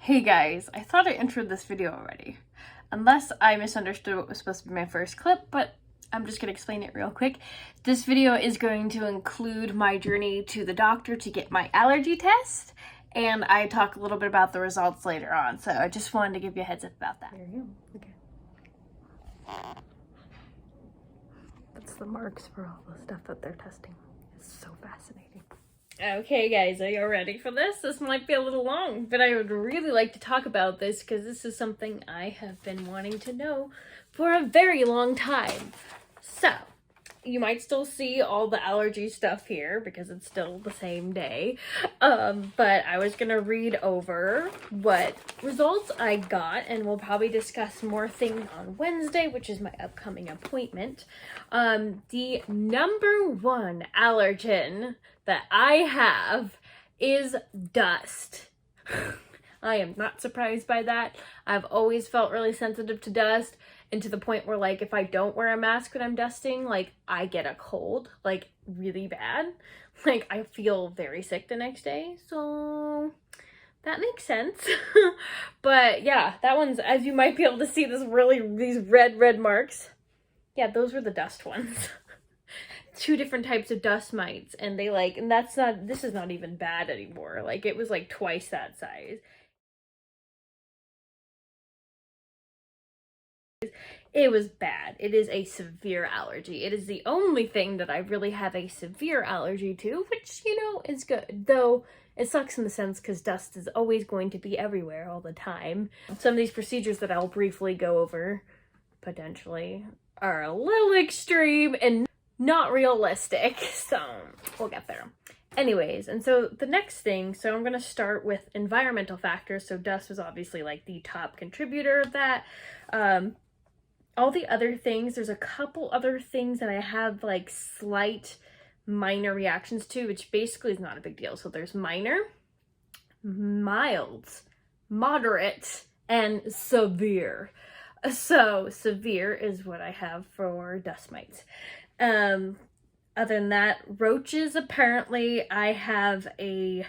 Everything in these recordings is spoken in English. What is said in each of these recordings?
Hey guys, I thought I introed this video already. Unless I misunderstood what was supposed to be my first clip, but I'm just gonna explain it real quick. This video is going to include my journey to the doctor to get my allergy test, and I talk a little bit about the results later on, so I just wanted to give you a heads up about that. There you go. Okay. That's the marks for all the stuff that they're testing. It's so fascinating. Okay guys, are you ready for this? This might be a little long, but I would really like to talk about this because this is something I have been wanting to know for a very long time. So, you might still see all the allergy stuff here because it's still the same day. But I was gonna read over what results I got, and we'll probably discuss more things on Wednesday, which is my upcoming appointment. The number one allergen that I have is dust. I am not surprised by that. I've always felt really sensitive to dust, and to the point where, like, if I don't wear a mask when I'm dusting, like, I get a cold, like, really bad. Like, I feel very sick the next day, so that makes sense. But yeah, that one's, as you might be able to see, these red marks. Yeah, those were the dust ones. Two different types of dust mites, and this is not even bad anymore. Like, it was like twice that size. It was bad. It is a severe allergy. It is the only thing that I really have a severe allergy to, which, you know, is good. Though it sucks in the sense because dust is always going to be everywhere all the time. Some of these procedures that I'll briefly go over, potentially, are a little extreme and not realistic, so we'll get there. Anyways, and so the next thing, so I'm going to start with environmental factors. So dust was obviously like the top contributor of that. All the other things, there's a couple other things that I have like slight minor reactions to, which basically is not a big deal. So there's minor, mild, moderate, and severe. So severe is what I have for dust mites. Other than that, roaches, apparently I have a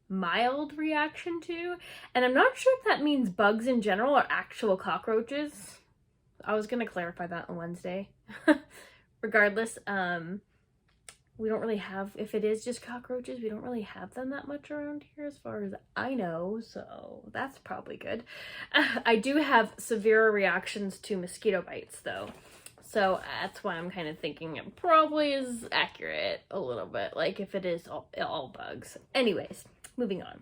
mild reaction to, and I'm not sure if that means bugs in general or actual cockroaches. I was gonna clarify that on Wednesday. Regardless, we don't really have, if it is just cockroaches, we don't really have them that much around here as far as I know, so that's probably good. I do have severe reactions to mosquito bites though. So that's why I'm kind of thinking it probably is accurate a little bit, like if it is all bugs. Anyways, moving on.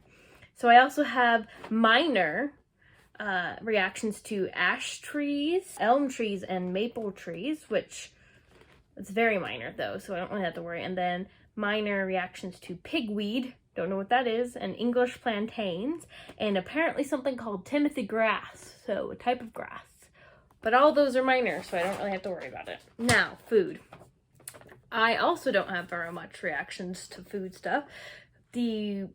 So I also have minor reactions to ash trees, elm trees, and maple trees, which it's very minor though, so I don't really have to worry. And then minor reactions to pigweed, don't know what that is, and English plantains, and apparently something called Timothy grass, so a type of grass. But all those are minor, so I don't really have to worry about it. Now, food. I also don't have very much reactions to food stuff. The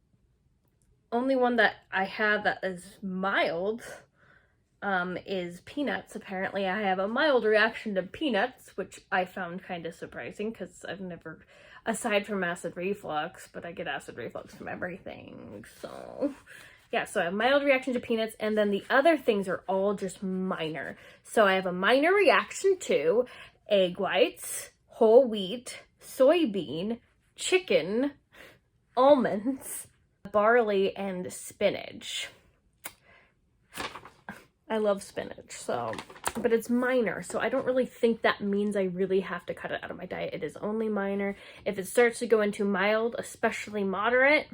only one that I have that is mild is peanuts. Apparently, I have a mild reaction to peanuts, which I found kind of surprising because I've never, aside from acid reflux, but I get acid reflux from everything, so... Yeah, so I have mild reaction to peanuts, and then the other things are all just minor. So I have a minor reaction to egg whites, whole wheat, soybean, chicken, almonds, barley, and spinach. I love spinach, so, but it's minor, so I don't really think that means I really have to cut it out of my diet. It is only minor. If it starts to go into mild, especially moderate,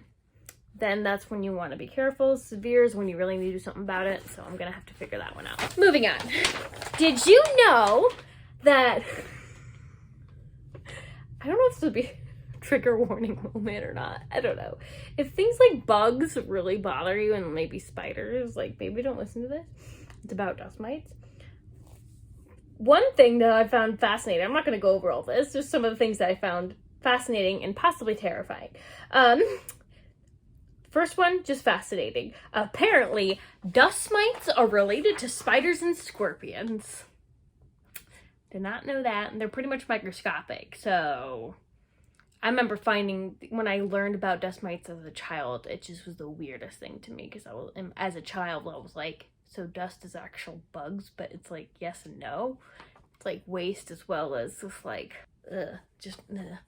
then that's when you want to be careful. Severe is when you really need to do something about it, so I'm gonna have to figure that one out. Moving on. Did you know that, I don't know if this would be a trigger warning moment or not, I don't know. If things like bugs really bother you, and maybe spiders, like, maybe don't listen to this. It's about dust mites. One thing that I found fascinating, I'm not gonna go over all this, just some of the things that I found fascinating and possibly terrifying. First one, just fascinating. Apparently, dust mites are related to spiders and scorpions. Did not know that, and they're pretty much microscopic, so I remember finding, when I learned about dust mites as a child, it just was the weirdest thing to me, because as a child, I was like, so dust is actual bugs, but it's like, yes and no. It's like waste as well as just like, just, ugh.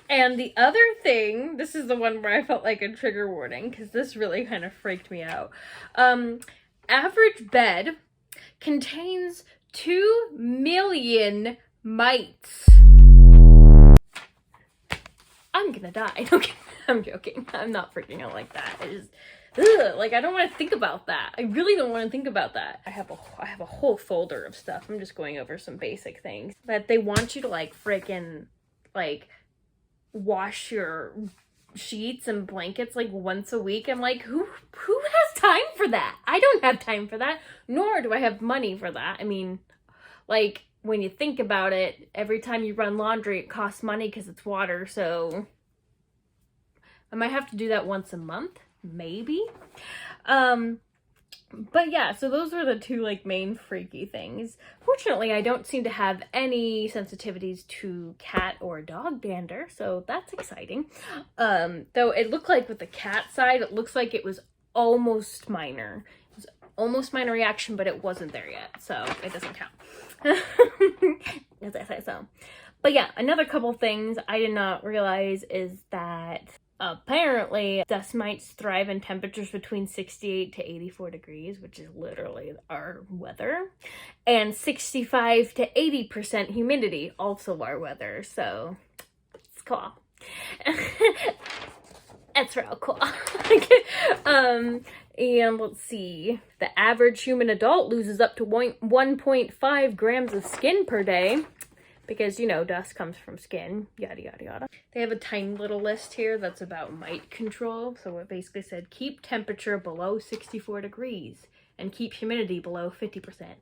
And the other thing, this is the one where I felt like a trigger warning, because this really kind of freaked me out. Average bed contains 2 million mites. I'm gonna die. Okay, I'm joking. I'm not freaking out like that. It is, like, I don't want to think about that. I really don't want to think about that. I have a whole folder of stuff. I'm just going over some basic things that they want you to like freaking like wash your sheets and blankets like once a week. I'm like, who has time for that? I don't have time for that, nor do I have money for that. I mean, like, when you think about it, every time you run laundry, it costs money because it's water, so I might have to do that once a month, maybe. But yeah, so those are the 2 like main freaky things. Fortunately, I don't seem to have any sensitivities to cat or dog dander, so that's exciting. Though it looked like with the cat side, it looks like it was almost minor. It was almost minor reaction, but it wasn't there yet, so it doesn't count. As I say so. But yeah, another couple things I did not realize is that apparently dust mites thrive in temperatures between 68 to 84 degrees, which is literally our weather, and 65 to 80% humidity, also our weather, so it's cool. That's real cool. And let's see, the average human adult loses up to 1.5 grams of skin per day, because, you know, dust comes from skin, yada, yada, yada. They have a tiny little list here that's about mite control. So it basically said, keep temperature below 64 degrees and keep humidity below 50%.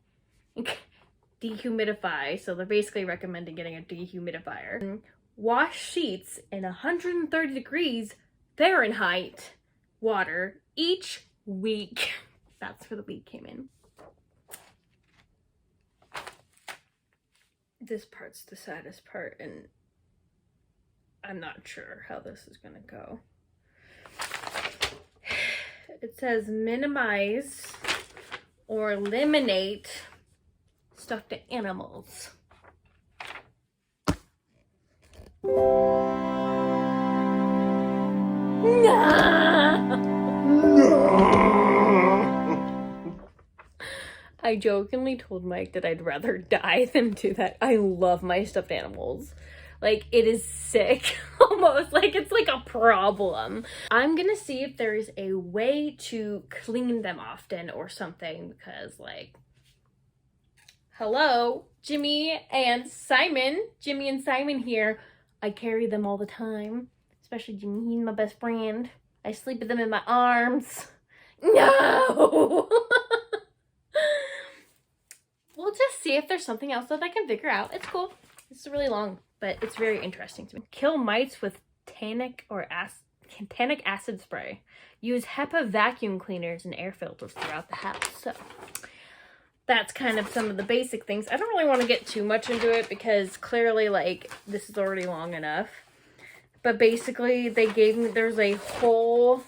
Dehumidify. So they're basically recommending getting a dehumidifier. Wash sheets in 130 degrees Fahrenheit water each week. That's where the week came in. This part's the saddest part, and I'm not sure how this is gonna go. It says minimize or eliminate stuffed animals. I jokingly told Mike that I'd rather die than do that. I love my stuffed animals. Like, it is sick. Almost like it's like a problem. I'm gonna see if there is a way to clean them often or something, because, like, hello, Jimmy and Simon here. I carry them all the time, especially Jimmy. He's my best friend. I sleep with them in my arms. No. We'll just see if there's something else that I can figure out. It's cool. It's really long, but it's very interesting to me. Kill mites with tannic acid spray. Use HEPA vacuum cleaners and air filters throughout the house. So that's kind of some of the basic things. I don't really want to get too much into it because clearly, like, this is already long enough. But basically, they gave me, there's a whole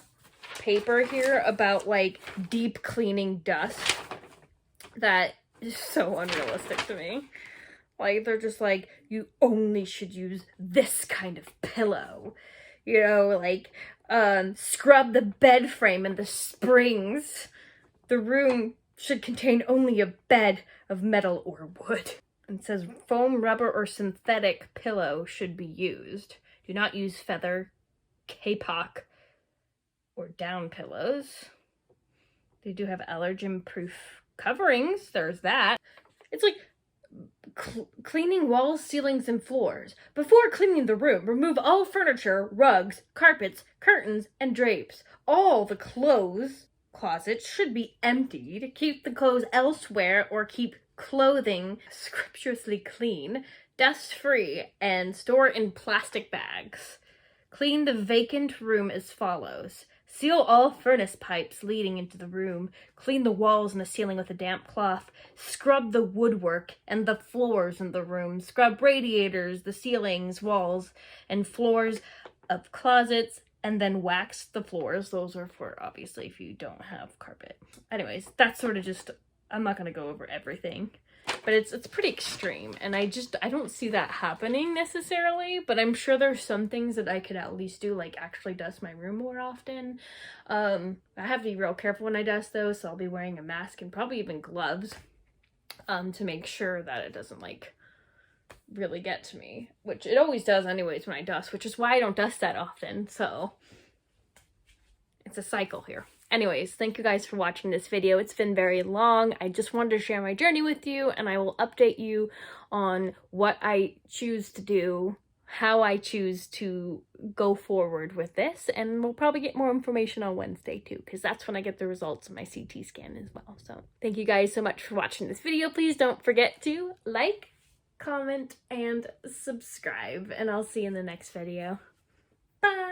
paper here about, like, deep cleaning dust that is so unrealistic to me. Like, they're just like, you only should use this kind of pillow. You know, like, scrub the bed frame and the springs. The room should contain only a bed of metal or wood. It says foam, rubber, or synthetic pillow should be used. Do not use feather, kapok, or down pillows. They do have allergen-proof coverings. There's that. It's like cleaning walls, ceilings, and floors. Before cleaning the room, remove all furniture, rugs, carpets, curtains, and drapes. All the closets should be emptied. Keep the clothes elsewhere or keep clothing scrupulously clean, dust-free, and store in plastic bags. Clean the vacant room as follows. Seal all furnace pipes leading into the room. Clean the walls and the ceiling with a damp cloth. Scrub the woodwork and the floors in the room. Scrub radiators, the ceilings, walls, and floors of closets, and then wax the floors. Those are for, obviously, if you don't have carpet. Anyways, that's sort of just, I'm not going to go over everything. But it's pretty extreme, and I don't see that happening necessarily, but I'm sure there's some things that I could at least do, like actually dust my room more often. I have to be real careful when I dust though, so I'll be wearing a mask and probably even gloves to make sure that it doesn't like really get to me, which it always does anyways when I dust, which is why I don't dust that often, so it's a cycle here. Anyways, thank you guys for watching this video. It's been very long. I just wanted to share my journey with you, and I will update you on what I choose to do, how I choose to go forward with this, and we'll probably get more information on Wednesday too, because that's when I get the results of my CT scan as well. So thank you guys so much for watching this video. Please don't forget to like, comment, and subscribe, and I'll see you in the next video. Bye!